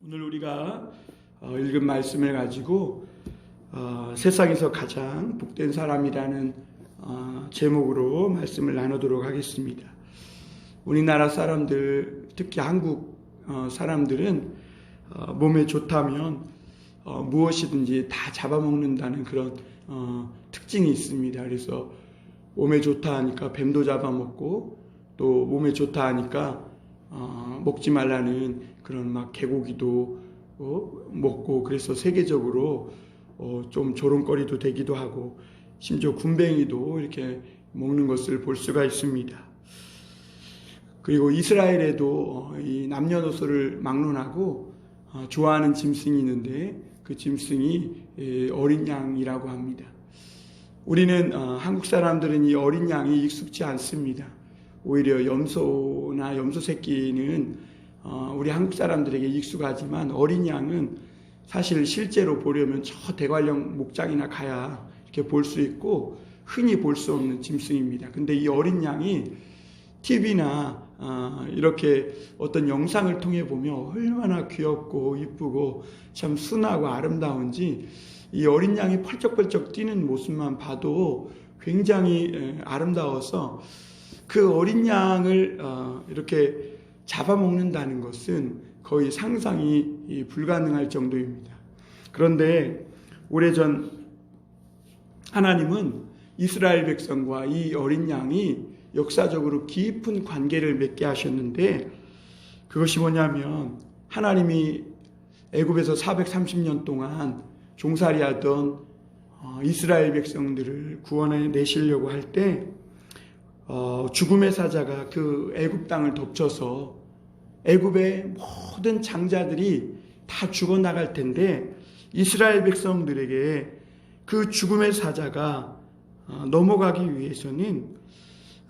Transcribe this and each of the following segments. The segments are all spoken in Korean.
오늘 우리가 읽은 말씀을 가지고 세상에서 가장 복된 사람이라는 제목으로 말씀을 나누도록 하겠습니다. 우리나라 사람들, 특히 한국 사람들은 몸에 좋다면 무엇이든지 다 잡아먹는다는 그런 특징이 있습니다. 그래서 몸에 좋다 하니까 뱀도 잡아먹고, 또 몸에 좋다 하니까 먹지 말라는 그런 막 개고기도 먹고, 그래서 세계적으로 좀 조롱거리도 되기도 하고, 심지어 군뱅이도 이렇게 먹는 것을 볼 수가 있습니다. 그리고 이스라엘에도 이 남녀노소를 막론하고 좋아하는 짐승이 있는데, 그 짐승이 어린 양이라고 합니다. 우리는 한국 사람들은 이 어린 양이 익숙지 않습니다. 오히려 염소나 염소 새끼는 우리 한국 사람들에게 익숙하지만, 어린 양은 사실 실제로 보려면 저 대관령 목장이나 가야 이렇게 볼 수 있고 흔히 볼 수 없는 짐승입니다. 근데 이 어린 양이 TV나 이렇게 어떤 영상을 통해 보면 얼마나 귀엽고 이쁘고 참 순하고 아름다운지, 이 어린 양이 펄쩍펄쩍 뛰는 모습만 봐도 굉장히 아름다워서, 그 어린 양을 이렇게 잡아먹는다는 것은 거의 상상이 불가능할 정도입니다. 그런데 오래전 하나님은 이스라엘 백성과 이 어린 양이 역사적으로 깊은 관계를 맺게 하셨는데, 그것이 뭐냐면, 하나님이 애굽에서 430년 동안 종살이하던 이스라엘 백성들을 구원해 내시려고 할 때 죽음의 사자가 그 애굽 땅을 덮쳐서 애굽의 모든 장자들이 다 죽어나갈 텐데, 이스라엘 백성들에게 그 죽음의 사자가 넘어가기 위해서는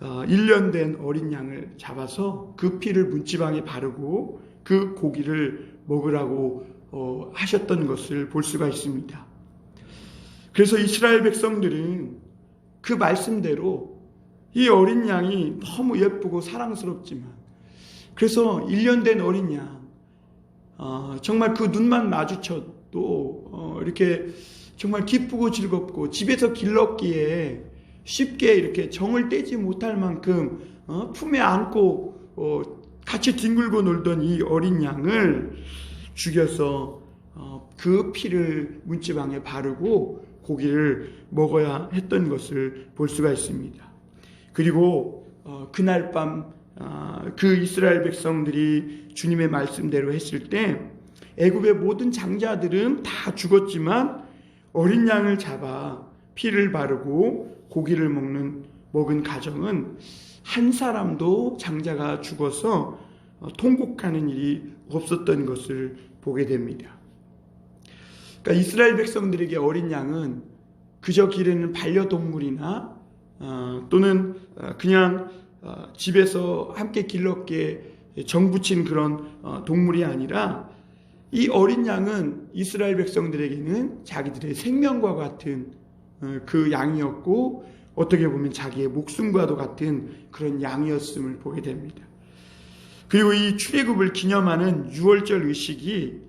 1년 된 어린 양을 잡아서 그 피를 문지방에 바르고 그 고기를 먹으라고 하셨던 것을 볼 수가 있습니다. 그래서 이스라엘 백성들은 그 말씀대로 이 어린 양이 너무 예쁘고 사랑스럽지만, 그래서 1년 된 어린 양, 정말 그 눈만 마주쳐도 이렇게 정말 기쁘고 즐겁고, 집에서 길렀기에 쉽게 이렇게 정을 떼지 못할 만큼 품에 안고 같이 뒹굴고 놀던 이 어린 양을 죽여서 그 피를 문지방에 바르고 고기를 먹어야 했던 것을 볼 수가 있습니다. 그리고 그날 밤 그 이스라엘 백성들이 주님의 말씀대로 했을 때 애굽의 모든 장자들은 다 죽었지만, 어린 양을 잡아 피를 바르고 고기를 먹은 가정은 한 사람도 장자가 죽어서 통곡하는 일이 없었던 것을 보게 됩니다. 그러니까 이스라엘 백성들에게 어린 양은 그저 기르는 반려동물이나 또는 그냥 집에서 함께 길렀기에 정붙인 그런 동물이 아니라, 이 어린 양은 이스라엘 백성들에게는 자기들의 생명과 같은 그 양이었고, 어떻게 보면 자기의 목숨과도 같은 그런 양이었음을 보게 됩니다. 그리고 이 출애굽을 기념하는 유월절 의식이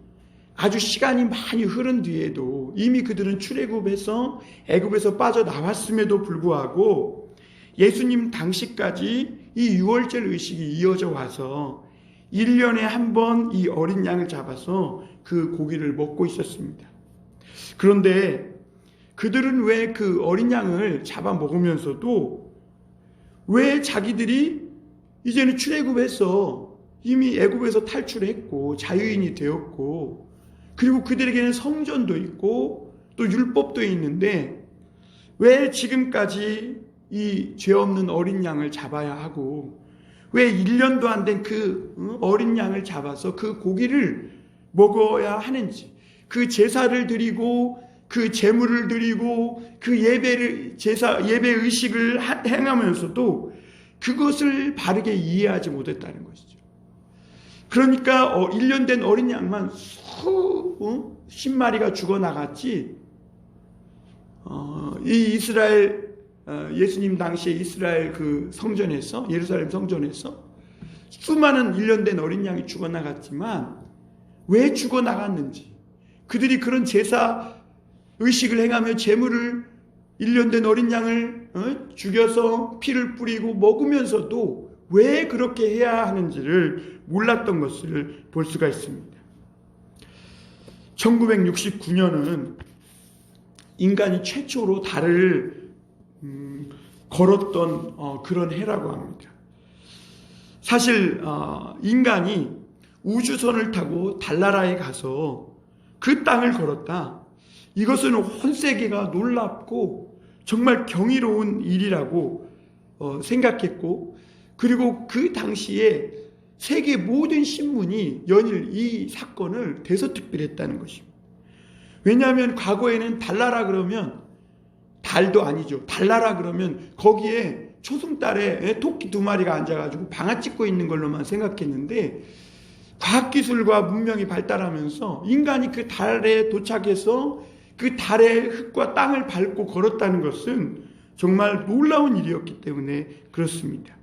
아주 시간이 많이 흐른 뒤에도, 이미 그들은 출애굽해서 애굽에서 빠져나왔음에도 불구하고 예수님 당시까지 이 유월절 의식이 이어져 와서 1년에 한 번 이 어린 양을 잡아서 그 고기를 먹고 있었습니다. 그런데 그들은 왜 그 어린 양을 잡아 먹으면서도 왜 자기들이 이제는 출애굽해서 이미 애굽에서 탈출했고 자유인이 되었고, 그리고 그들에게는 성전도 있고 또 율법도 있는데, 왜 지금까지 이 죄 없는 어린 양을 잡아야 하고, 왜 1년도 안 된 그 어린 양을 잡아서 그 고기를 먹어야 하는지, 그 제사를 드리고 그 제물을 드리고 그 예배 의식을 행하면서도 그것을 바르게 이해하지 못했다는 것이죠. 그러니까 1년 된 어린 양만 10마리가 죽어나갔지, 이 이스라엘 예수님 당시에 이스라엘 그 성전에서, 예루살렘 성전에서 수많은 1년 된 어린 양이 죽어나갔지만, 왜 죽어 나갔는지, 그들이 그런 제사 의식을 행하며 제물을 1년 된 어린 양을 죽여서 피를 뿌리고 먹으면서도 왜 그렇게 해야 하는지를 몰랐던 것을 볼 수가 있습니다. 1969년은 인간이 최초로 달을 걸었던 그런 해라고 합니다. 사실 인간이 우주선을 타고 달나라에 가서 그 땅을 걸었다. 이것은 온 세계가 놀랍고 정말 경이로운 일이라고 생각했고, 그리고 그 당시에 세계 모든 신문이 연일 이 사건을 대서특필했다는 것입니다. 왜냐하면 과거에는 달나라 그러면, 달도 아니죠, 달나라 그러면 거기에 초승달에 토끼 2마리가 앉아가지고 방아 찍고 있는 걸로만 생각했는데, 과학기술과 문명이 발달하면서 인간이 그 달에 도착해서 그 달의 흙과 땅을 밟고 걸었다는 것은 정말 놀라운 일이었기 때문에 그렇습니다.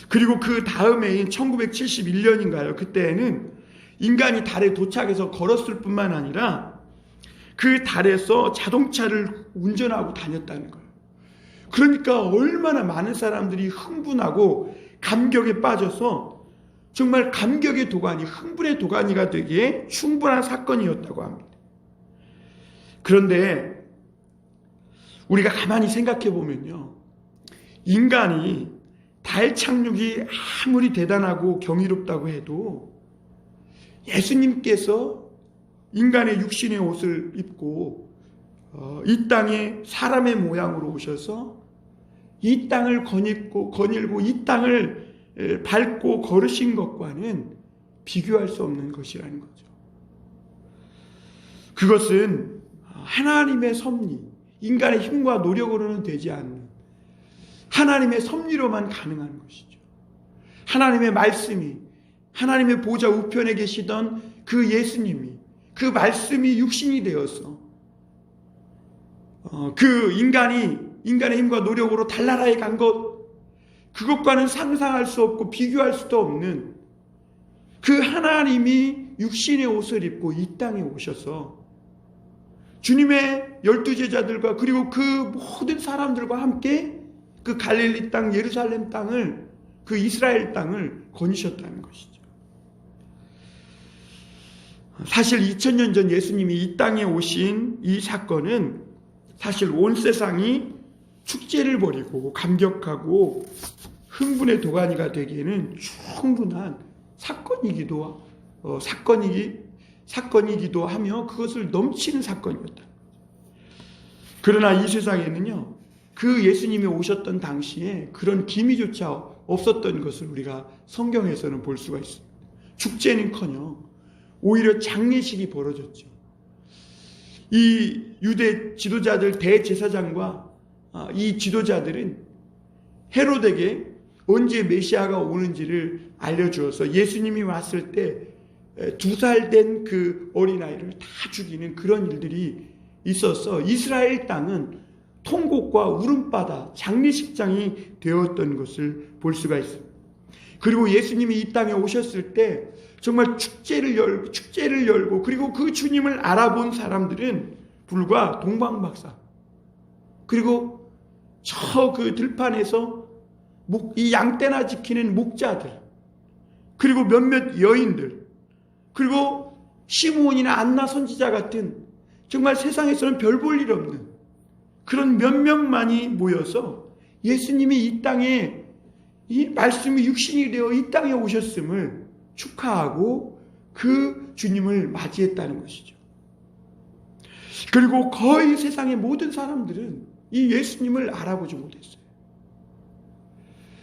그리고 그 다음해인 1971년인가요? 그때에는 인간이 달에 도착해서 걸었을 뿐만 아니라 그 달에서 자동차를 운전하고 다녔다는 거예요. 그러니까 얼마나 많은 사람들이 흥분하고 감격에 빠져서 정말 감격의 도가니, 흥분의 도가니가 되기에 충분한 사건이었다고 합니다. 그런데 우리가 가만히 생각해 보면요, 인간이 달 착륙이 아무리 대단하고 경이롭다고 해도 예수님께서 인간의 육신의 옷을 입고 이 땅에 사람의 모양으로 오셔서 이 땅을 거닐고 이 땅을 밟고 걸으신 것과는 비교할 수 없는 것이라는 거죠. 그것은 하나님의 섭리, 인간의 힘과 노력으로는 되지 않는 하나님의 섭리로만 가능한 것이죠. 하나님의 말씀이, 하나님의 보좌 우편에 계시던 그 예수님이, 그 말씀이 육신이 되어서 그 인간의 힘과 노력으로 달나라에 간 것, 그것과는 상상할 수 없고 비교할 수도 없는 그 하나님이 육신의 옷을 입고 이 땅에 오셔서 주님의 12제자들과 그리고 그 모든 사람들과 함께 그 갈릴리 땅, 예루살렘 땅을, 그 이스라엘 땅을 거니셨다는 것이죠. 사실 2000년 전 예수님이 이 땅에 오신 이 사건은 사실 온 세상이 축제를 벌이고 감격하고 흥분의 도가니가 되기에는 충분한 사건이기도 하며 그것을 넘치는 사건이었다. 그러나 이 세상에는요, 그 예수님이 오셨던 당시에 그런 기미조차 없었던 것을 우리가 성경에서는 볼 수가 있습니다. 축제는커녕 오히려 장례식이 벌어졌죠. 이 유대 지도자들, 대제사장과 이 지도자들은 헤롯에게 언제 메시아가 오는지를 알려주어서 예수님이 왔을 때 2살 된 그 어린아이를 다 죽이는 그런 일들이 있어서 이스라엘 땅은 통곡과 울음바다, 장례식장이 되었던 것을 볼 수가 있습니다. 그리고 예수님이 이 땅에 오셨을 때 정말 축제를 열고 그리고 그 주님을 알아본 사람들은 불과 동방박사, 그리고 저 그 들판에서 이 양떼나 지키는 목자들, 그리고 몇몇 여인들, 그리고 시므온이나 안나 선지자 같은 정말 세상에서는 별 볼 일 없는 그런 몇 명만이 모여서 예수님이 이 땅에, 이 말씀이 육신이 되어 이 땅에 오셨음을 축하하고 그 주님을 맞이했다는 것이죠. 그리고 거의 세상의 모든 사람들은 이 예수님을 알아보지 못했어요.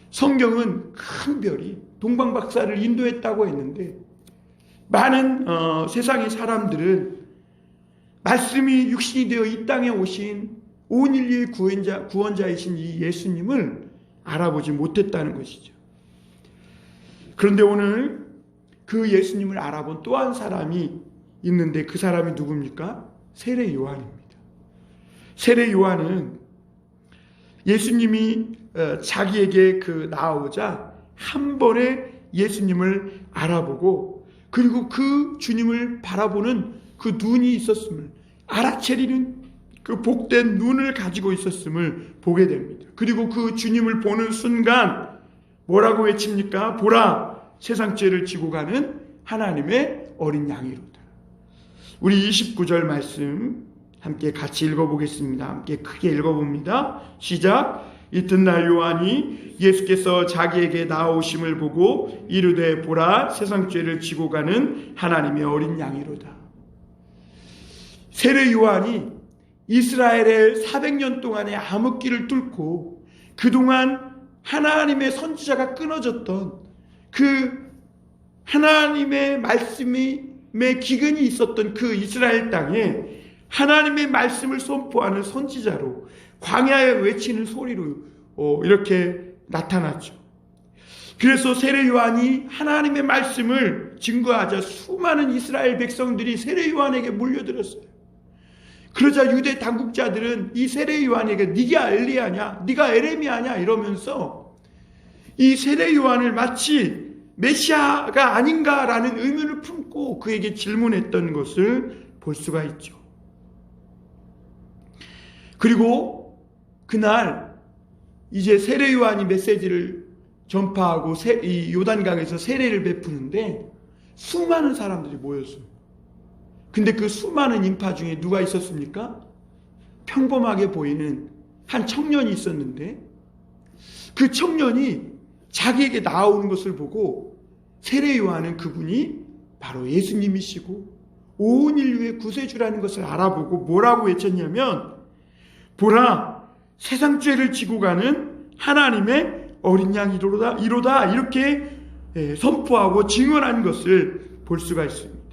성경은 큰 별이 동방박사를 인도했다고 했는데 많은 세상의 사람들은 말씀이 육신이 되어 이 땅에 오신 온 인류의 구원자이신 이 예수님을 알아보지 못했다는 것이죠. 그런데 오늘 그 예수님을 알아본 또 한 사람이 있는데 그 사람이 누굽니까? 세례 요한입니다. 세례 요한은 예수님이 자기에게 나아오자 한 번에 예수님을 알아보고 그리고 그 주님을 바라보는 그 눈이 있었음을, 알아채리는 그 복된 눈을 가지고 있었음을 보게 됩니다. 그리고 그 주님을 보는 순간 뭐라고 외칩니까? 보라, 세상 죄를 지고 가는 하나님의 어린 양이로다. 우리 29절 말씀 함께 같이 읽어보겠습니다. 함께 크게 읽어봅니다. 시작. 이튿날 요한이 예수께서 자기에게 나오심을 보고 이르되 보라, 세상 죄를 지고 가는 하나님의 어린 양이로다. 세례 요한이 이스라엘의 400년 동안의 암흑기를 뚫고 그동안 하나님의 선지자가 끊어졌던 그 하나님의 말씀의 기근이 있었던 그 이스라엘 땅에 하나님의 말씀을 선포하는 선지자로 광야에 외치는 소리로 이렇게 나타났죠. 그래서 세례 요한이 하나님의 말씀을 증거하자 수많은 이스라엘 백성들이 세례 요한에게 몰려들었어요. 그러자 유대 당국자들은 이 세례 요한에게 네가 엘리야냐, 네가 에레미야냐 이러면서 이 세례 요한을 마치 메시아가 아닌가라는 의문을 품고 그에게 질문했던 것을 볼 수가 있죠. 그리고 그날 이제 세례 요한이 메시지를 전파하고 이 요단강에서 세례를 베푸는데 수많은 사람들이 모였어요. 근데 그 수많은 인파 중에 누가 있었습니까? 평범하게 보이는 한 청년이 있었는데 그 청년이 자기에게 나오는 것을 보고 세례 요한은 그분이 바로 예수님이시고 온 인류의 구세주라는 것을 알아보고 뭐라고 외쳤냐면 보라, 세상 죄를 지고 가는 하나님의 어린 양이로다 이렇게 선포하고 증언한 것을 볼 수가 있습니다.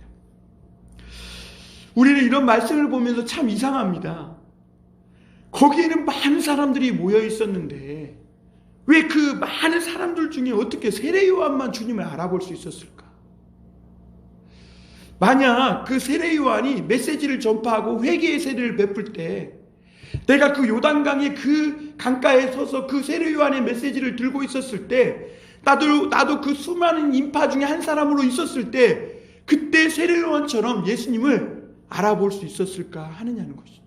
우리는 이런 말씀을 보면서 참 이상합니다. 거기에는 많은 사람들이 모여 있었는데 왜 그 많은 사람들 중에 어떻게 세례 요한만 주님을 알아볼 수 있었을까? 만약 그 세례 요한이 메시지를 전파하고 회개의 세례를 베풀 때 내가 그 요단강의 그 강가에 서서 그 세례 요한의 메시지를 들고 있었을 때 나도 그 수많은 인파 중에 한 사람으로 있었을 때 그때 세례 요한처럼 예수님을 알아볼 수 있었을까 하느냐는 것이죠.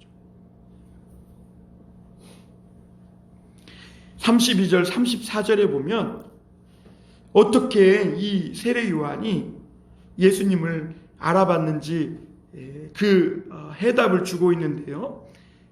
32절 34절에 보면 어떻게 이 세례 요한이 예수님을 알아봤는지 그 해답을 주고 있는데요.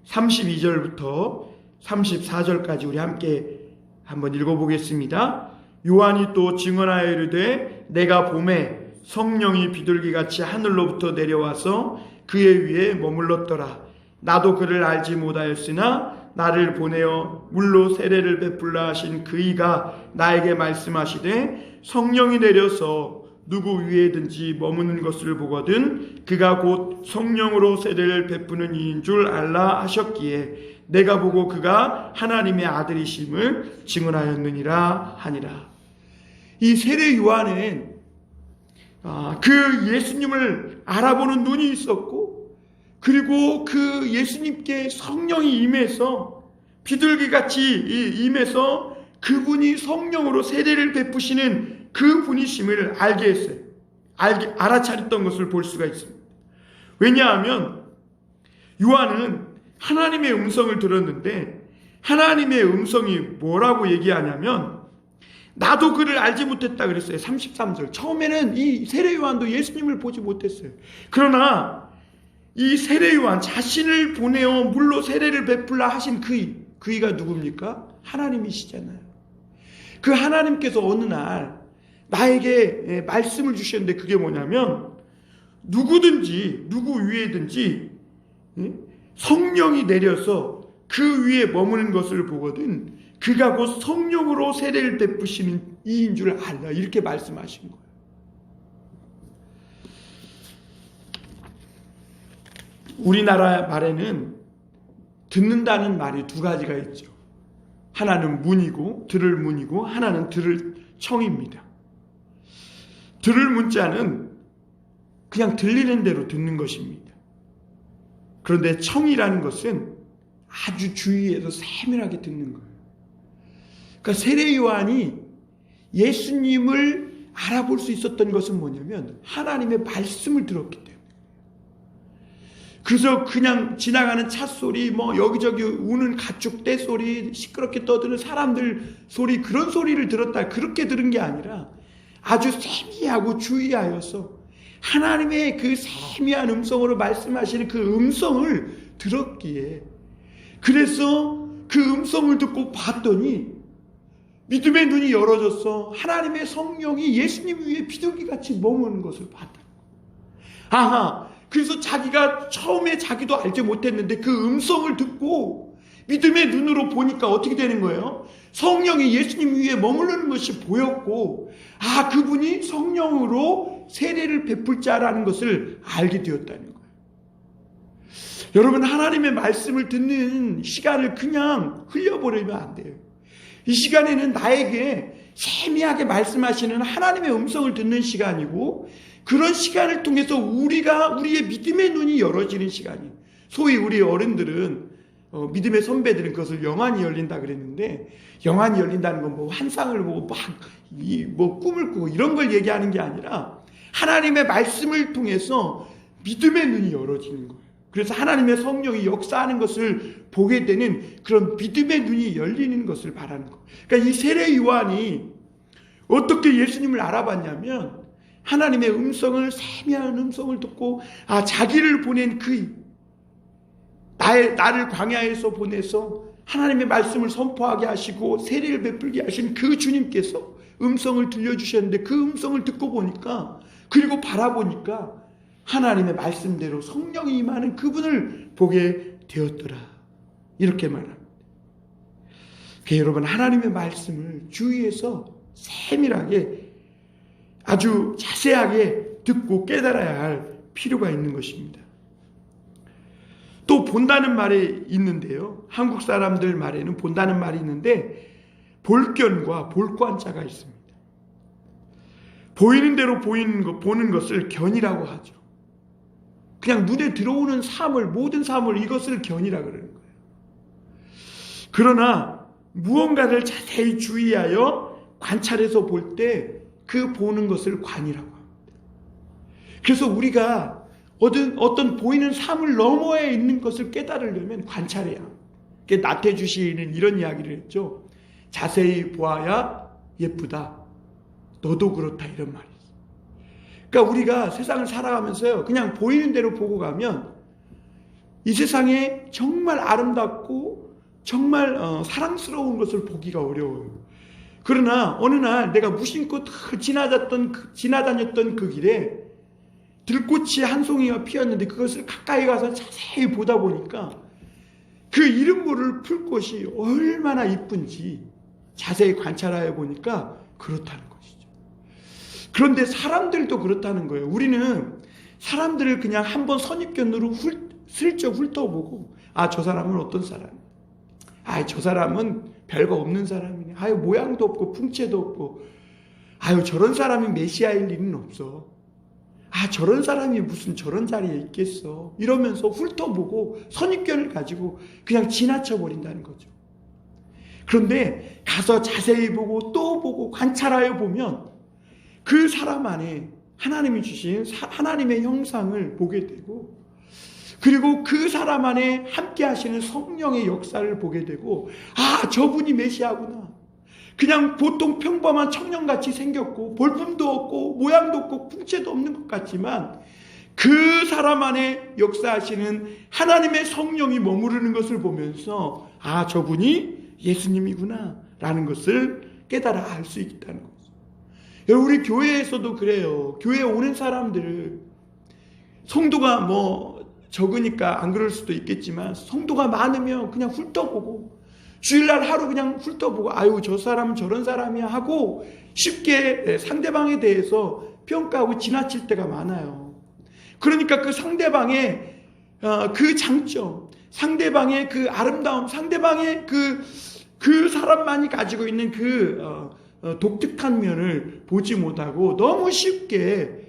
32절부터 34절까지 우리 함께 한번 읽어보겠습니다. 요한이 또 증언하여 이르되 내가 봄에 성령이 비둘기같이 하늘로부터 내려와서 그의 위에 머물렀더라. 나도 그를 알지 못하였으나 나를 보내어 물로 세례를 베풀라 하신 그이가 나에게 말씀하시되 성령이 내려서 누구 위에든지 머무는 것을 보거든 그가 곧 성령으로 세례를 베푸는 이인 줄 알라 하셨기에 내가 보고 그가 하나님의 아들이심을 증언하였느니라 하니라. 이 세례 요한은 그 예수님을 알아보는 눈이 있었고 그리고 그 예수님께 성령이 임해서 비둘기같이 임해서 그분이 성령으로 세례를 베푸시는 그 분이심을 알게 했어요. 알아차렸던 것을 볼 수가 있습니다. 왜냐하면 요한은 하나님의 음성을 들었는데 하나님의 음성이 뭐라고 얘기하냐면 나도 그를 알지 못했다 그랬어요. 33절. 처음에는 이 세례 요한도 예수님을 보지 못했어요. 그러나 이 세례 요한 자신을 보내어 물로 세례를 베풀라 하신 그이가 누굽니까? 하나님이시잖아요. 그 하나님께서 어느 날 나에게 말씀을 주셨는데 그게 뭐냐면 누구든지 누구 위에든지 성령이 내려서 그 위에 머무는 것을 보거든 그가 곧 성령으로 세례를 베푸시는 이인 줄 알라 이렇게 말씀하신 거예요. 우리나라 말에는 듣는다는 말이 두 가지가 있죠. 하나는 문이고 들을 문이고 하나는 들을 청입니다. 들을 문자는 그냥 들리는 대로 듣는 것입니다. 그런데 청이라는 것은 아주 주의해서 세밀하게 듣는 거예요. 그러니까 세례 요한이 예수님을 알아볼 수 있었던 것은 뭐냐면 하나님의 말씀을 들었기 때문에. 그래서 그냥 지나가는 차 소리, 뭐 여기저기 우는 가축 떼 소리, 시끄럽게 떠드는 사람들 소리, 그런 소리를 들었다, 그렇게 들은 게 아니라 아주 세미하고 주의하여서 하나님의 그 세미한 음성으로 말씀하시는 그 음성을 들었기에, 그래서 그 음성을 듣고 봤더니 믿음의 눈이 열어져서 하나님의 성령이 예수님 위에 비둘기같이 머무는 것을 봤다. 아하, 그래서 자기가 처음에 자기도 알지 못했는데 그 음성을 듣고 믿음의 눈으로 보니까 어떻게 되는 거예요? 성령이 예수님 위에 머무르는 것이 보였고, 아, 그분이 성령으로 세례를 베풀 자라는 것을 알게 되었다는 거예요. 여러분, 하나님의 말씀을 듣는 시간을 그냥 흘려버리면 안 돼요. 이 시간에는 나에게 세미하게 말씀하시는 하나님의 음성을 듣는 시간이고, 그런 시간을 통해서 우리의 믿음의 눈이 열어지는 시간이에요. 소위 우리 어른들은, 믿음의 선배들은 그것을 영안이 열린다 그랬는데, 영안이 열린다는 건 뭐 환상을 보고 뭐 꿈을 꾸고 이런 걸 얘기하는 게 아니라 하나님의 말씀을 통해서 믿음의 눈이 열어지는 거예요. 그래서 하나님의 성령이 역사하는 것을 보게 되는 그런 믿음의 눈이 열리는 것을 바라는 거예요. 그러니까 이 세례 요한이 어떻게 예수님을 알아봤냐면, 하나님의 음성을, 세미한 음성을 듣고, 아, 자기를 보낸 나를 광야에서 보내서 하나님의 말씀을 선포하게 하시고 세례를 베풀게 하신 그 주님께서 음성을 들려주셨는데, 그 음성을 듣고 보니까, 그리고 바라보니까 하나님의 말씀대로 성령이 임하는 그분을 보게 되었더라, 이렇게 말합니다. 여러분, 하나님의 말씀을 주위에서 세밀하게, 아주 자세하게 듣고 깨달아야 할 필요가 있는 것입니다. 또 본다는 말이 있는데요, 한국 사람들 말에는 본다는 말이 있는데 볼견과 볼관자가 있습니다. 보이는 대로 보는 것을 견이라고 하죠. 그냥 눈에 들어오는 사물, 모든 사물, 이것을 견이라 그러는 거예요. 그러나 무언가를 자세히 주의하여 관찰해서 볼 때 그 보는 것을 관이라고 합니다. 그래서 우리가 어떤 보이는 사물 너머에 있는 것을 깨달으려면 관찰해야 합니다. 나태주 시인은 이런 이야기를 했죠. 자세히 보아야 예쁘다, 너도 그렇다, 이런 말이 있어요. 그러니까 우리가 세상을 살아가면서요, 그냥 보이는 대로 보고 가면 이 세상에 정말 아름답고 정말 사랑스러운 것을 보기가 어려워요. 그러나 어느 날 내가 무심코 지나다녔던 그 길에 들꽃이 한 송이가 피었는데, 그것을 가까이 가서 자세히 보다 보니까 그 이름 모를 풀꽃이 얼마나 이쁜지 자세히 관찰하여 보니까 그렇다는 것이죠. 그런데 사람들도 그렇다는 거예요. 우리는 사람들을 그냥 한번 선입견으로 슬쩍 훑어보고, 아, 저 사람은 어떤 사람이야, 아, 저 사람은 별거 없는 사람이네, 아유, 모양도 없고 풍채도 없고, 아유, 저런 사람이 메시아일 리는 없어, 아, 저런 사람이 무슨 저런 자리에 있겠어, 이러면서 훑어보고 선입견을 가지고 그냥 지나쳐버린다는 거죠. 그런데 가서 자세히 보고 또 보고 관찰하여 보면 그 사람 안에 하나님이 주신 하나님의 형상을 보게 되고, 그리고 그 사람 안에 함께 하시는 성령의 역사를 보게 되고, 아, 저분이 메시아구나. 그냥 보통 평범한 청년같이 생겼고 볼품도 없고 모양도 없고 풍채도 없는 것 같지만, 그 사람 안에 역사하시는 하나님의 성령이 머무르는 것을 보면서, 아, 저분이 예수님이구나 라는 것을 깨달아 알 수 있다는 거죠. 여러분, 우리 교회에서도 그래요. 교회에 오는 사람들, 성도가 뭐 적으니까 안 그럴 수도 있겠지만, 성도가 많으면 그냥 훑어보고, 주일날 하루 그냥 훑어보고, 아유, 저 사람은 저런 사람이야 하고 쉽게 상대방에 대해서 평가하고 지나칠 때가 많아요. 그러니까 그 상대방의 그 장점, 상대방의 그 아름다움, 상대방의 그 사람만이 가지고 있는 그 독특한 면을 보지 못하고 너무 쉽게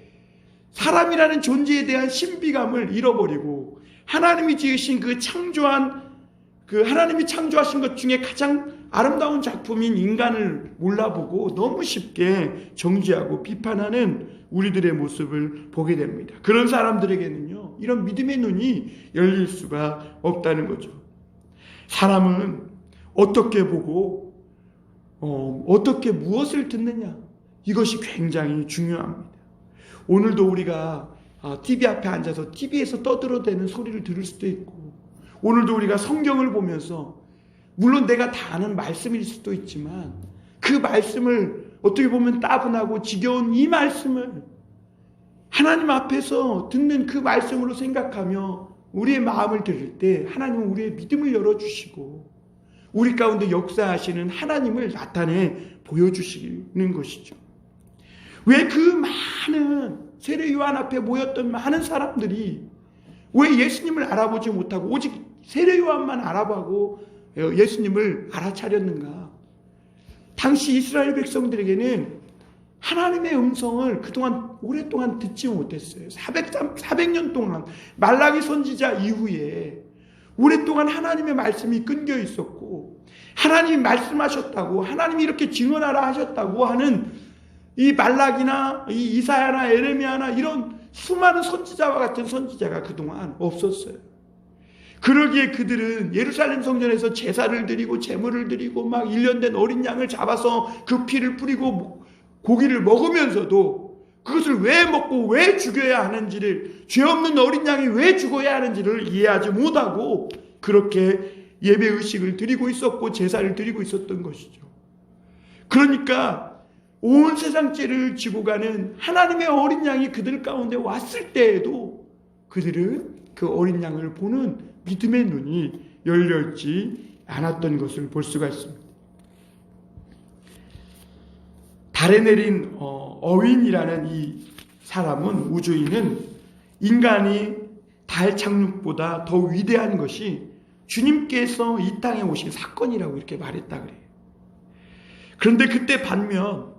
사람이라는 존재에 대한 신비감을 잃어버리고, 하나님이 지으신 하나님이 창조하신 것 중에 가장 아름다운 작품인 인간을 몰라보고 너무 쉽게 정죄하고 비판하는 우리들의 모습을 보게 됩니다. 그런 사람들에게는요, 이런 믿음의 눈이 열릴 수가 없다는 거죠. 사람은 어떻게 보고 어떻게 무엇을 듣느냐, 이것이 굉장히 중요합니다. 오늘도 우리가 TV 앞에 앉아서 TV에서 떠들어대는 소리를 들을 수도 있고, 오늘도 우리가 성경을 보면서 물론 내가 다 아는 말씀일 수도 있지만 그 말씀을 어떻게 보면 따분하고 지겨운 이 말씀을 하나님 앞에서 듣는 그 말씀으로 생각하며 우리의 마음을 들을 때 하나님은 우리의 믿음을 열어주시고 우리 가운데 역사하시는 하나님을 나타내 보여주시는 것이죠. 왜 그 많은 세례 요한 앞에 모였던 많은 사람들이 왜 예수님을 알아보지 못하고 오직 세례 요한만 알아보고 예수님을 알아차렸는가? 당시 이스라엘 백성들에게는 하나님의 음성을 그동안 오랫동안 듣지 못했어요. 400년 동안 말라기 선지자 이후에 오랫동안 하나님의 말씀이 끊겨 있었고, 하나님이 말씀하셨다고, 하나님이 이렇게 증언하라 하셨다고 하는 이 말라기나 이 이사야나 에레미야나 이런 수많은 선지자와 같은 선지자가 그동안 없었어요. 그러기에 그들은 예루살렘 성전에서 제사를 드리고 제물을 드리고 막 1년 된 어린 양을 잡아서 그 피를 뿌리고 고기를 먹으면서도 그것을 왜 먹고 왜 죽여야 하는지를, 죄 없는 어린 양이 왜 죽어야 하는지를 이해하지 못하고 그렇게 예배의식을 드리고 있었고 제사를 드리고 있었던 것이죠. 그러니까 온 세상 죄를 지고 가는 하나님의 어린 양이 그들 가운데 왔을 때에도 그들은 그 어린 양을 보는 믿음의 눈이 열려있지 않았던 것을 볼 수가 있습니다. 달에 내린 어윈이라는 이 사람은, 우주인은 인간이 달 착륙보다 더 위대한 것이 주님께서 이 땅에 오신 사건이라고 이렇게 말했다 그래요. 그런데 그때 반면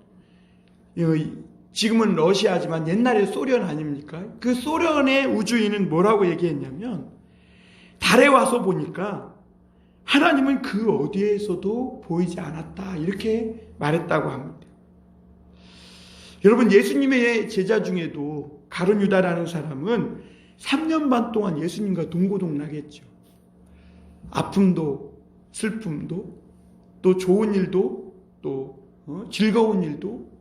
지금은 러시아지만 옛날에 소련 아닙니까? 그 소련의 우주인은 뭐라고 얘기했냐면, 달에 와서 보니까 하나님은 그 어디에서도 보이지 않았다, 이렇게 말했다고 합니다. 여러분, 예수님의 제자 중에도 가룟 유다라는 사람은 3년 반 동안 예수님과 동고동락했죠. 아픔도 슬픔도 또 좋은 일도 또 즐거운 일도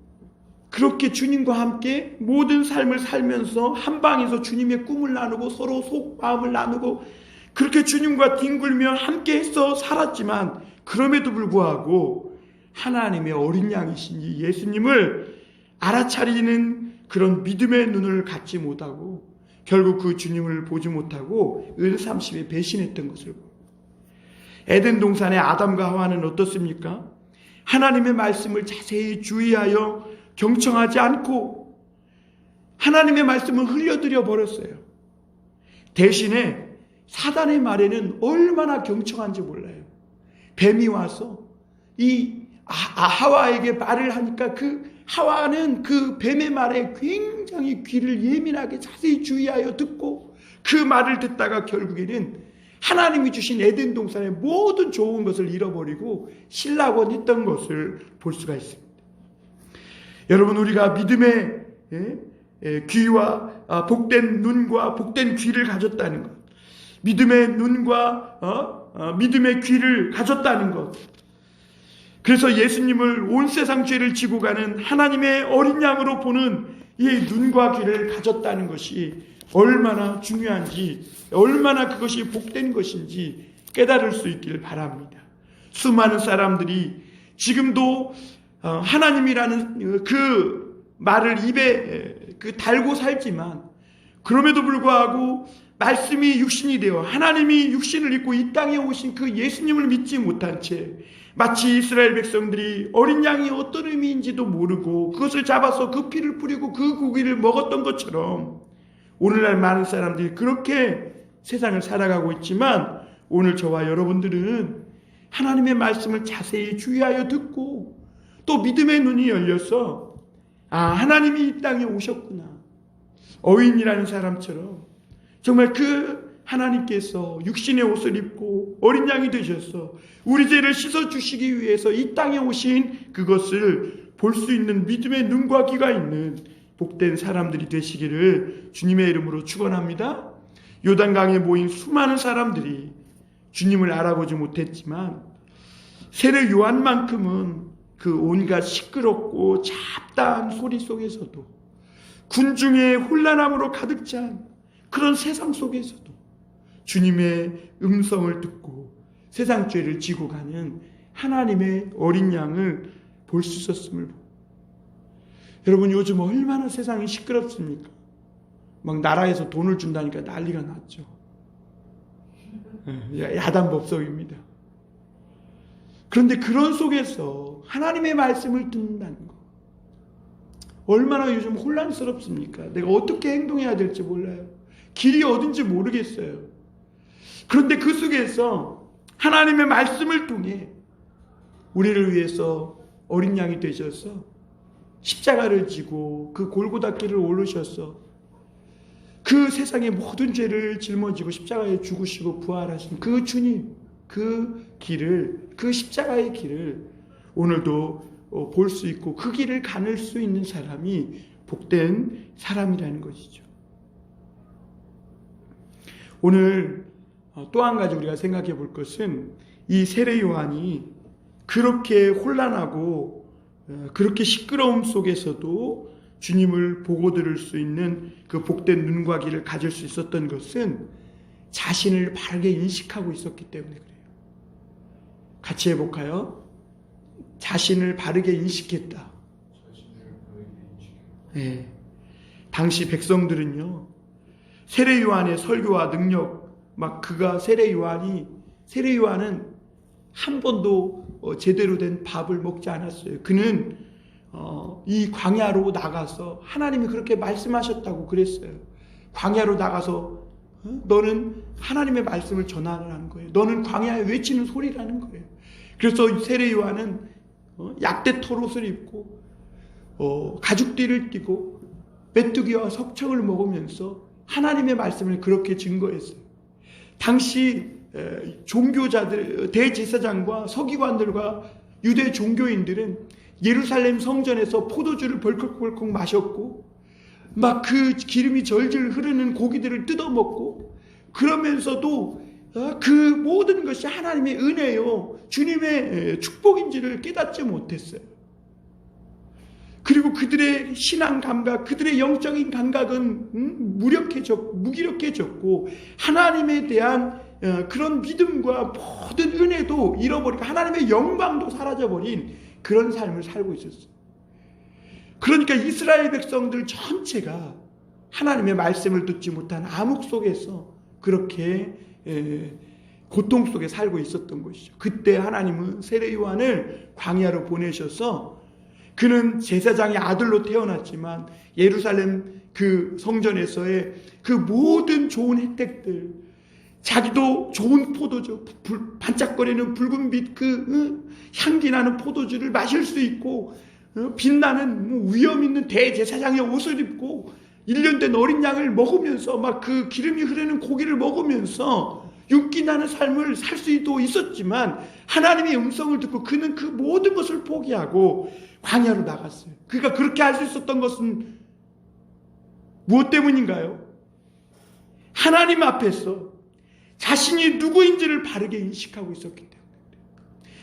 그렇게 주님과 함께 모든 삶을 살면서 한 방에서 주님의 꿈을 나누고 서로 속마음을 나누고 그렇게 주님과 뒹굴며 함께 해서 살았지만, 그럼에도 불구하고 하나님의 어린 양이신 이 예수님을 알아차리는 그런 믿음의 눈을 갖지 못하고 결국 그 주님을 보지 못하고 을삼십에 배신했던 것을 봅니다. 에덴 동산의 아담과 하와는 어떻습니까? 하나님의 말씀을 자세히 주의하여 경청하지 않고 하나님의 말씀을 흘려들여 버렸어요. 대신에 사단의 말에는 얼마나 경청한지 몰라요. 뱀이 와서 이 하와에게 말을 하니까 그 하와는 그 뱀의 말에 굉장히 귀를 예민하게 자세히 주의하여 듣고 그 말을 듣다가 결국에는 하나님이 주신 에덴 동산의 모든 좋은 것을 잃어버리고 신라곤 했던 것을 볼 수가 있습니다. 여러분, 우리가 믿음의 귀와 복된 눈과 복된 귀를 가졌다는 것, 믿음의 눈과 믿음의 귀를 가졌다는 것, 그래서 예수님을 온 세상 죄를 지고 가는 하나님의 어린 양으로 보는 이 눈과 귀를 가졌다는 것이 얼마나 중요한지, 얼마나 그것이 복된 것인지 깨달을 수 있기를 바랍니다. 수많은 사람들이 지금도 하나님이라는 그 말을 입에 달고 살지만, 그럼에도 불구하고 말씀이 육신이 되어 하나님이 육신을 입고 이 땅에 오신 그 예수님을 믿지 못한 채 마치 이스라엘 백성들이 어린 양이 어떤 의미인지도 모르고 그것을 잡아서 그 피를 뿌리고 그 고기를 먹었던 것처럼 오늘날 많은 사람들이 그렇게 세상을 살아가고 있지만, 오늘 저와 여러분들은 하나님의 말씀을 자세히 주의하여 듣고 또 믿음의 눈이 열려서 하나님이 이 땅에 오셨구나, 어윈이라는 사람처럼 정말 그 하나님께서 육신의 옷을 입고 어린 양이 되셔서 우리 죄를 씻어주시기 위해서 이 땅에 오신 그것을 볼 수 있는 믿음의 눈과 귀가 있는 복된 사람들이 되시기를 주님의 이름으로 축원합니다. 요단강에 모인 수많은 사람들이 주님을 알아보지 못했지만 세례 요한만큼은 그 온갖 시끄럽고 잡다한 소리 속에서도 군중의 혼란함으로 가득 찬 그런 세상 속에서도 주님의 음성을 듣고 세상 죄를 지고 가는 하나님의 어린 양을 볼 수 있었음을 보고, 여러분 요즘 얼마나 세상이 시끄럽습니까? 막 나라에서 돈을 준다니까 난리가 났죠. 야단법석입니다. 그런데 그런 속에서 하나님의 말씀을 듣는다는 거 얼마나 요즘 혼란스럽습니까? 내가 어떻게 행동해야 될지 몰라요. 길이 어딘지 모르겠어요. 그런데 그 속에서 하나님의 말씀을 통해 우리를 위해서 어린 양이 되셔서 십자가를 지고 그 골고다 길을 오르셔서 그 세상의 모든 죄를 짊어지고 십자가에 죽으시고 부활하신 그 주님, 그 길을, 그 십자가의 길을 오늘도 볼 수 있고 그 길을 가눌 수 있는 사람이 복된 사람이라는 것이죠. 오늘 또 한 가지 우리가 생각해 볼 것은 이 세례 요한이 그렇게 혼란하고 그렇게 시끄러움 속에서도 주님을 보고 들을 수 있는 그 복된 눈과 귀를 가질 수 있었던 것은 자신을 바르게 인식하고 있었기 때문에 그래요. 같이 해볼까요? 자신을 바르게 인식했다. 네. 당시 백성들은요, 세례 요한의 설교와 능력, 막 그가 세례 요한은 한 번도 제대로 된 밥을 먹지 않았어요. 그는 이 광야로 나가서 하나님이 그렇게 말씀하셨다고 그랬어요. 광야로 나가서 너는 하나님의 말씀을 전하라는 거예요. 너는 광야에 외치는 소리라는 거예요. 그래서 세례 요한은 약대 털옷을 입고 가죽띠를 띠고 메뚜기와 석청을 먹으면서 하나님의 말씀을 그렇게 증거했어요. 당시 종교자들, 대제사장과 서기관들과 유대 종교인들은 예루살렘 성전에서 포도주를 벌컥벌컥 마셨고 막 그 기름이 절절 흐르는 고기들을 뜯어먹고, 그러면서도 그 모든 것이 하나님의 은혜요, 주님의 축복인지를 깨닫지 못했어요. 그리고 그들의 신앙 감각, 그들의 영적인 감각은 무기력해졌고 하나님에 대한 그런 믿음과 모든 은혜도 잃어버리고 하나님의 영광도 사라져버린 그런 삶을 살고 있었어요. 그러니까 이스라엘 백성들 전체가 하나님의 말씀을 듣지 못한 암흑 속에서 그렇게 고통 속에 살고 있었던 것이죠. 그때 하나님은 세례 요한을 광야로 보내셔서 그는 제사장의 아들로 태어났지만 예루살렘 그 성전에서의 그 모든 좋은 혜택들, 자기도 좋은 포도주, 반짝거리는 붉은빛 그 향기 나는 포도주를 마실 수 있고, 빛나는 위엄 있는 대제사장의 옷을 입고 1년 된 어린 양을 먹으면서 막 그 기름이 흐르는 고기를 먹으면서 윤기 나는 삶을 살 수도 있었지만, 하나님의 음성을 듣고 그는 그 모든 것을 포기하고 광야로 나갔어요. 그러니까 그렇게 할 수 있었던 것은 무엇 때문인가요? 하나님 앞에서 자신이 누구인지를 바르게 인식하고 있었기 때문에.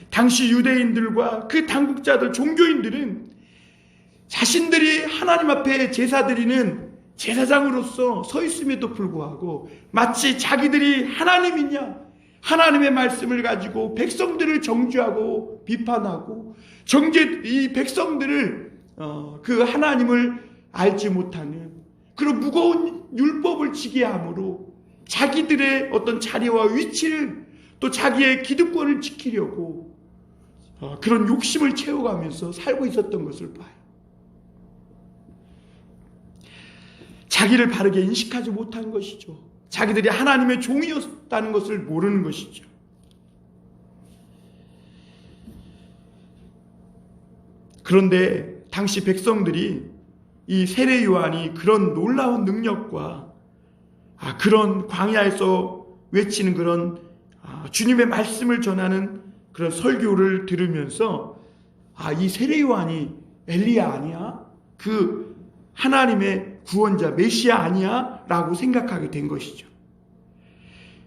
당시 유대인들과 그 당국자들, 종교인들은 자신들이 하나님 앞에 제사 드리는 제사장으로서 서 있음에도 불구하고 마치 자기들이 하나님이냐, 하나님의 말씀을 가지고 백성들을 정죄하고 비판하고 이 백성들을 그 하나님을 알지 못하는 그런 무거운 율법을 지게 함으로 자기들의 어떤 자리와 위치를, 또 자기의 기득권을 지키려고 그런 욕심을 채워가면서 살고 있었던 것을 봐요. 자기를 바르게 인식하지 못한 것이죠. 자기들이 하나님의 종이었다는 것을 모르는 것이죠. 그런데 당시 백성들이 이 세례 요한이 그런 놀라운 능력과 그런 광야에서 외치는 그런 주님의 말씀을 전하는 그런 설교를 들으면서 이 세례 요한이 엘리야 아니야? 그 하나님의 구원자 메시아 아니야? 라고 생각하게 된 것이죠.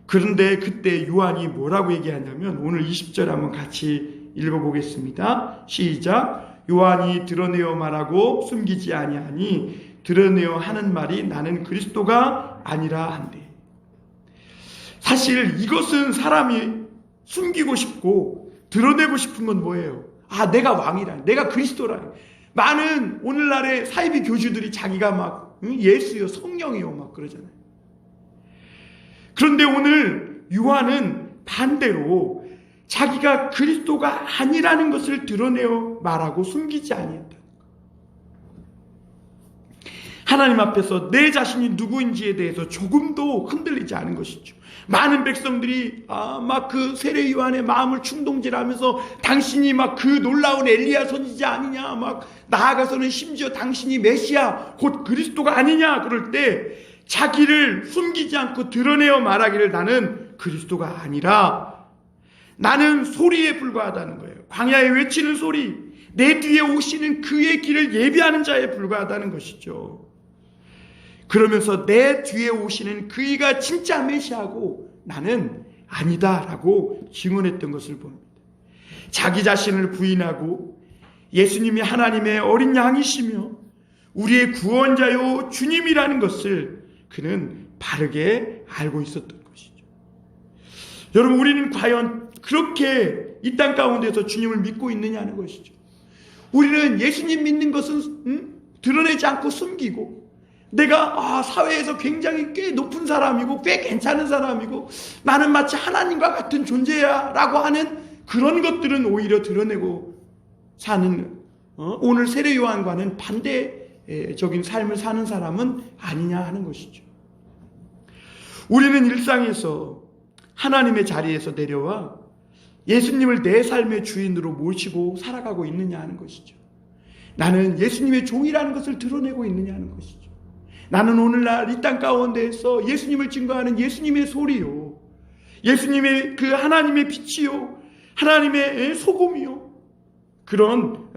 그런데 그때 요한이 뭐라고 얘기하냐면 오늘 20절 한번 같이 읽어보겠습니다. 시작. 요한이 드러내어 말하고 숨기지 아니하니 드러내어 하는 말이 나는 그리스도가 아니라 한대. 사실 이것은 사람이 숨기고 싶고 드러내고 싶은 건 뭐예요? 내가 왕이라, 내가 그리스도라. 많은 오늘날의 사이비 교주들이 자기가 막 예수요 성령이요 막 그러잖아요. 그런데 오늘 요한은 반대로 자기가 그리스도가 아니라는 것을 드러내어 말하고 숨기지 아니했다. 하나님 앞에서 내 자신이 누구인지에 대해서 조금도 흔들리지 않은 것이죠. 많은 백성들이 막 그 세례 요한의 마음을 충동질하면서 당신이 막 그 놀라운 엘리야 선지자 아니냐, 막 나아가서는 심지어 당신이 메시아 곧 그리스도가 아니냐 그럴 때 자기를 숨기지 않고 드러내어 말하기를 나는 그리스도가 아니라 나는 소리에 불과하다는 거예요. 광야에 외치는 소리, 내 뒤에 오시는 그의 길을 예비하는 자에 불과하다는 것이죠. 그러면서 내 뒤에 오시는 그이가 진짜 메시아고 나는 아니다라고 증언했던 것을 봅니다. 자기 자신을 부인하고 예수님이 하나님의 어린 양이시며 우리의 구원자요 주님이라는 것을 그는 바르게 알고 있었던 것이죠. 여러분, 우리는 과연 그렇게 이 땅 가운데서 주님을 믿고 있느냐는 것이죠. 우리는 예수님 믿는 것은 드러내지 않고 숨기고, 내가 사회에서 굉장히 꽤 높은 사람이고 꽤 괜찮은 사람이고 나는 마치 하나님과 같은 존재야 라고 하는 그런 것들은 오히려 드러내고 사는 오늘 세례 요한과는 반대적인 삶을 사는 사람은 아니냐 하는 것이죠. 우리는 일상에서 하나님의 자리에서 내려와 예수님을 내 삶의 주인으로 모시고 살아가고 있느냐 하는 것이죠. 나는 예수님의 종이라는 것을 드러내고 있느냐 하는 것이죠. 나는 오늘날 이 땅 가운데에서 예수님을 증거하는 예수님의 소리요, 예수님의 그 하나님의 빛이요, 하나님의 소금이요, 그런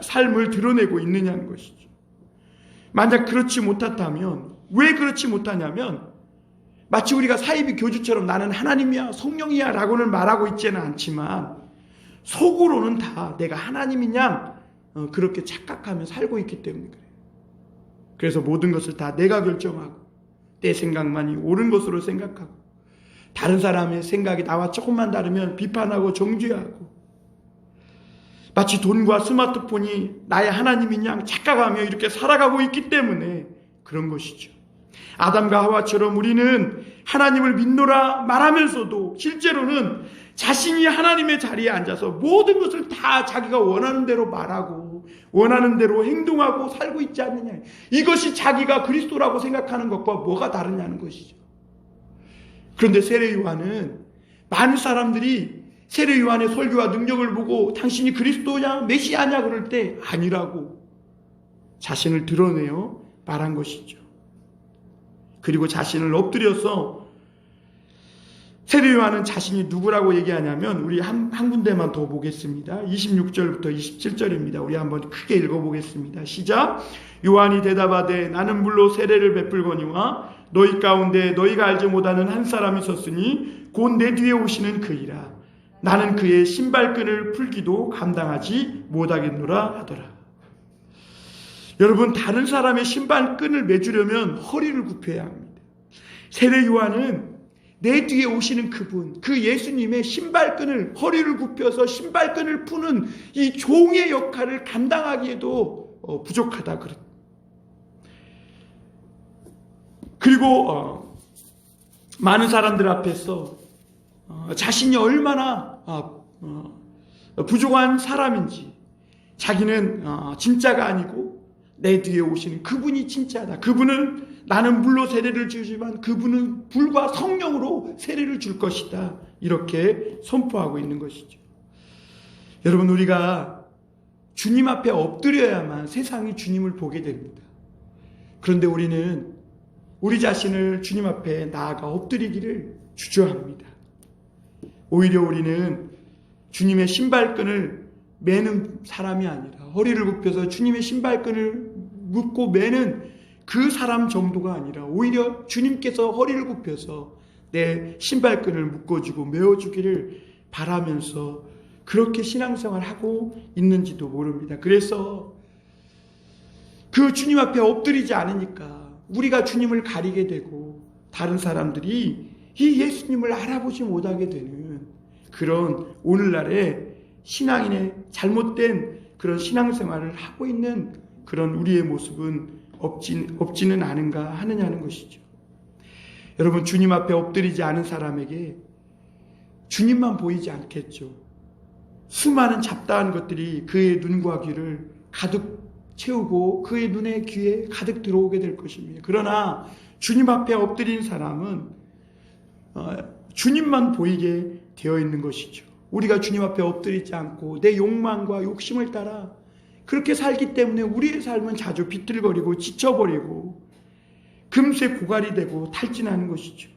삶을 드러내고 있느냐는 것이죠. 만약 그렇지 못했다면, 왜 그렇지 못하냐면 마치 우리가 사이비 교주처럼 나는 하나님이야 성령이야 라고는 말하고 있지는 않지만 속으로는 다 내가 하나님이냐 그렇게 착각하며 살고 있기 때문에 그래요. 그래서 모든 것을 다 내가 결정하고 내 생각만이 옳은 것으로 생각하고 다른 사람의 생각이 나와 조금만 다르면 비판하고 정죄하고 마치 돈과 스마트폰이 나의 하나님인 양 착각하며 이렇게 살아가고 있기 때문에 그런 것이죠. 아담과 하와처럼 우리는 하나님을 믿노라 말하면서도 실제로는 자신이 하나님의 자리에 앉아서 모든 것을 다 자기가 원하는 대로 말하고 원하는 대로 행동하고 살고 있지 않느냐. 이것이 자기가 그리스도라고 생각하는 것과 뭐가 다르냐는 것이죠. 그런데 세례 요한은 많은 사람들이 세례 요한의 설교와 능력을 보고 당신이 그리스도냐 메시아냐 그럴 때 아니라고 자신을 드러내어 말한 것이죠. 그리고 자신을 엎드려서 세례 요한은 자신이 누구라고 얘기하냐면 우리 한 군데만 더 보겠습니다. 26절부터 27절입니다. 우리 한번 크게 읽어보겠습니다. 시작. 요한이 대답하되 나는 물로 세례를 베풀거니와 너희 가운데 너희가 알지 못하는 한 사람이 있었으니 곧 내 뒤에 오시는 그이라. 나는 그의 신발끈을 풀기도 감당하지 못하겠노라 하더라. 여러분, 다른 사람의 신발끈을 매주려면 허리를 굽혀야 합니다. 세례 요한은 내 뒤에 오시는 그분, 그 예수님의 신발끈을, 허리를 굽혀서 신발끈을 푸는 이 종의 역할을 감당하기에도 부족하다 그랬다. 그리고 많은 사람들 앞에서 자신이 얼마나 부족한 사람인지, 자기는 진짜가 아니고 내 뒤에 오시는 그분이 진짜다. 그분은 나는 물로 세례를 주지만 그분은 불과 성령으로 세례를 줄 것이다. 이렇게 선포하고 있는 것이죠. 여러분, 우리가 주님 앞에 엎드려야만 세상이 주님을 보게 됩니다. 그런데 우리는 우리 자신을 주님 앞에 나아가 엎드리기를 주저합니다. 오히려 우리는 주님의 신발끈을 매는 사람이 아니라 허리를 굽혀서 주님의 신발끈을 묶고 매는 그 사람 정도가 아니라 오히려 주님께서 허리를 굽혀서 내 신발끈을 묶어주고 메어주기를 바라면서 그렇게 신앙생활을 하고 있는지도 모릅니다. 그래서 그 주님 앞에 엎드리지 않으니까 우리가 주님을 가리게 되고 다른 사람들이 이 예수님을 알아보지 못하게 되는 그런 오늘날의 신앙인의 잘못된 그런 신앙생활을 하고 있는 그런 우리의 모습은 없지는 않은가 하느냐는 것이죠. 여러분, 주님 앞에 엎드리지 않은 사람에게 주님만 보이지 않겠죠. 수많은 잡다한 것들이 그의 눈과 귀를 가득 채우고 그의 눈에 귀에 가득 들어오게 될 것입니다. 그러나 주님 앞에 엎드린 사람은 주님만 보이게 되어 있는 것이죠. 우리가 주님 앞에 엎드리지 않고 내 욕망과 욕심을 따라 그렇게 살기 때문에 우리의 삶은 자주 비틀거리고 지쳐버리고 금세 고갈이 되고 탈진하는 것이죠.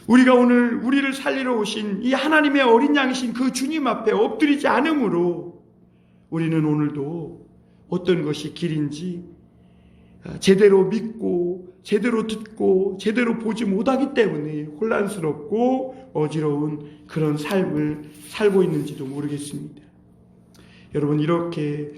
우리가 오늘 우리를 살리러 오신 이 하나님의 어린 양이신 그 주님 앞에 엎드리지 않으므로 우리는 오늘도 어떤 것이 길인지 제대로 믿고 제대로 듣고 제대로 보지 못하기 때문에 혼란스럽고 어지러운 그런 삶을 살고 있는지도 모르겠습니다. 여러분, 이렇게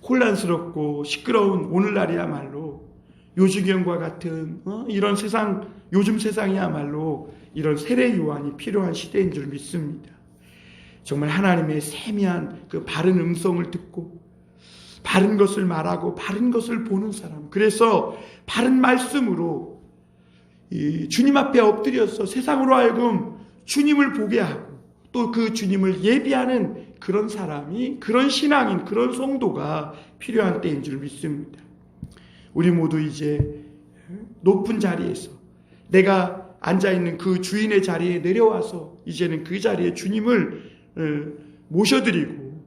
혼란스럽고 시끄러운 오늘날이야말로 요지경과 같은 이런 세상, 요즘 세상이야말로 이런 세례 요한이 필요한 시대인 줄 믿습니다. 정말 하나님의 세미한 그 바른 음성을 듣고 바른 것을 말하고 바른 것을 보는 사람, 그래서 바른 말씀으로 이 주님 앞에 엎드려서 세상으로 하여금 주님을 보게 하고 또 그 주님을 예비하는 그런 사람이, 그런 신앙인, 그런 성도가 필요한 때인 줄 믿습니다. 우리 모두 이제 높은 자리에서 내가 앉아있는 그 주인의 자리에 내려와서 이제는 그 자리에 주님을 모셔드리고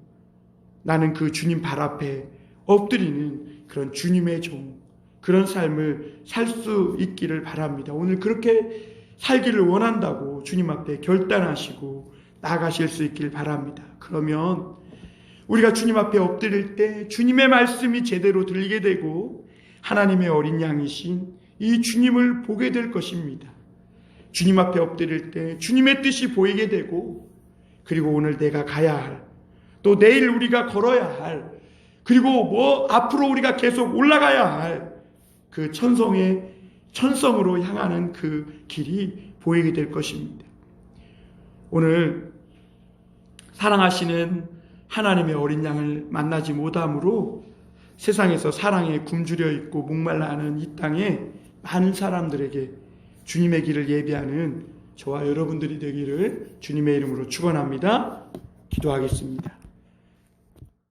나는 그 주님 발 앞에 엎드리는 그런 주님의 종, 그런 삶을 살 수 있기를 바랍니다. 오늘 그렇게 살기를 원한다고 주님 앞에 결단하시고 나가실 수 있길 바랍니다. 그러면 우리가 주님 앞에 엎드릴 때 주님의 말씀이 제대로 들리게 되고 하나님의 어린 양이신 이 주님을 보게 될 것입니다. 주님 앞에 엎드릴 때 주님의 뜻이 보이게 되고 그리고 오늘 내가 가야 할, 또 내일 우리가 걸어야 할, 그리고 앞으로 우리가 계속 올라가야 할 그 천성으로 향하는 그 길이 보이게 될 것입니다. 오늘 사랑하시는 하나님의 어린 양을 만나지 못함으로 세상에서 사랑에 굶주려 있고 목말라 하는 이 땅에 많은 사람들에게 주님의 길을 예비하는 저와 여러분들이 되기를 주님의 이름으로 축원합니다. 기도하겠습니다.